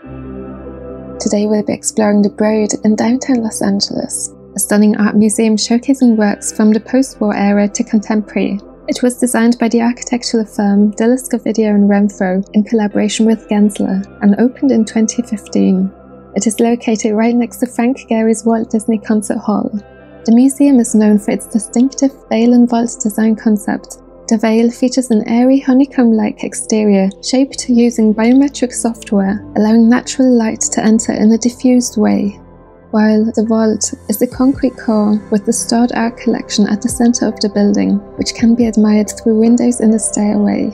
Today we'll be exploring the Broad in downtown Los Angeles, a stunning art museum showcasing works from the post-war era to contemporary. It was designed by the architectural firm Della Scovidio and Renfro in collaboration with Gensler and opened in 2015. It is located right next to Frank Gehry's Walt Disney Concert Hall. The museum is known for its distinctive veil and vault design concept. The veil features an airy honeycomb-like exterior shaped using biometric software, allowing natural light to enter in a diffused way, while the vault is the concrete core with the stored art collection at the center of the building, which can be admired through windows in the stairway.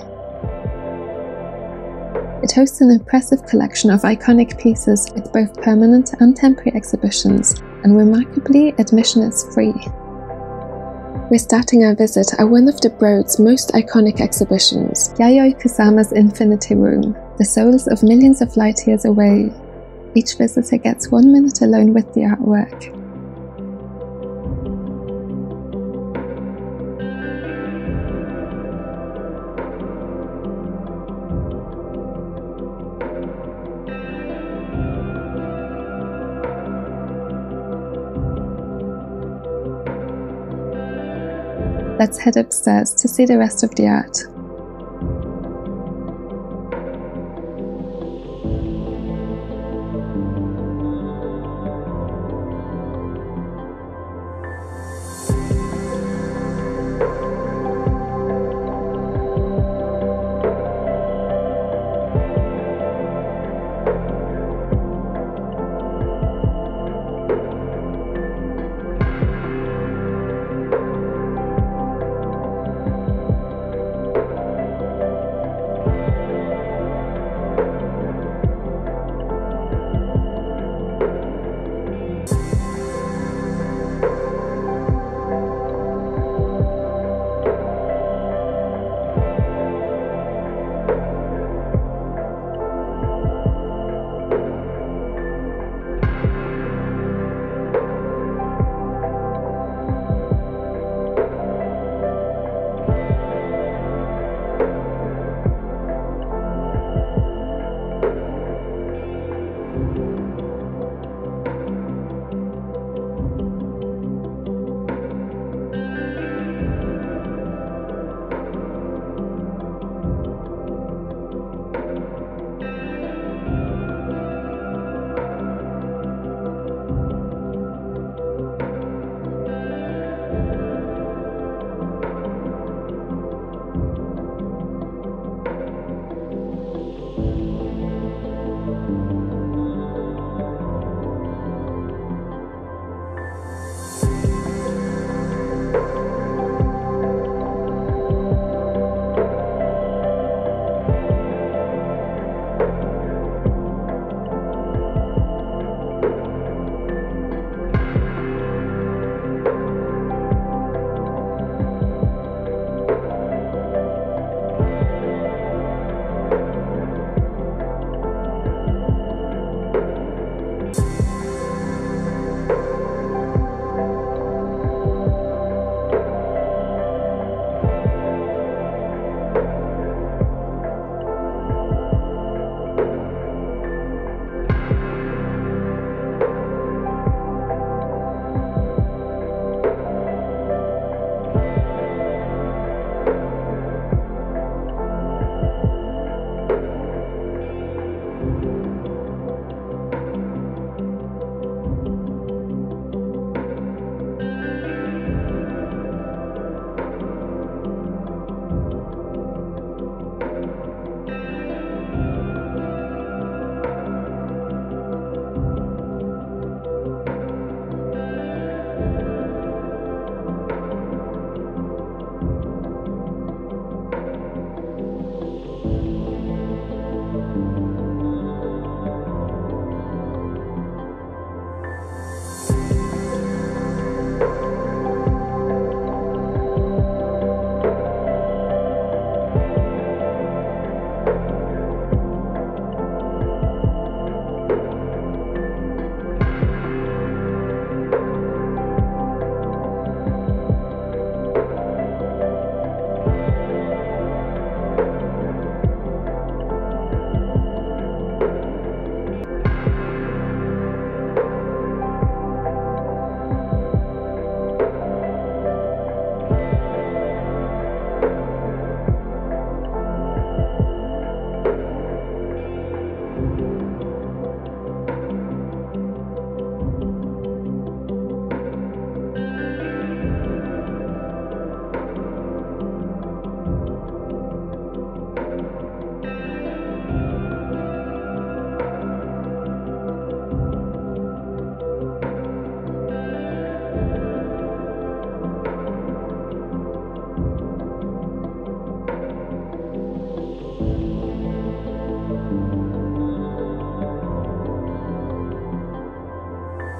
It hosts an impressive collection of iconic pieces with both permanent and temporary exhibitions, and remarkably, admission is free. We're starting our visit at one of the Broad's most iconic exhibitions, Yayoi Kusama's Infinity Room, the souls of millions of light years away. Each visitor gets 1 minute alone with the artwork. Let's head upstairs to see the rest of the art.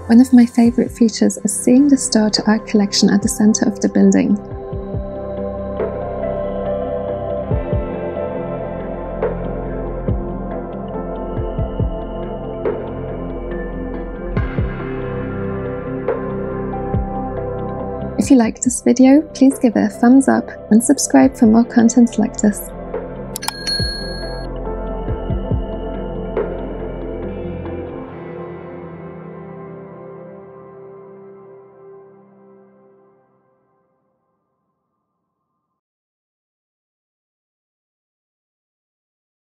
One of my favourite features is seeing the store-to-art collection at the centre of the building. If you liked this video, please give it a thumbs up and subscribe for more content like this.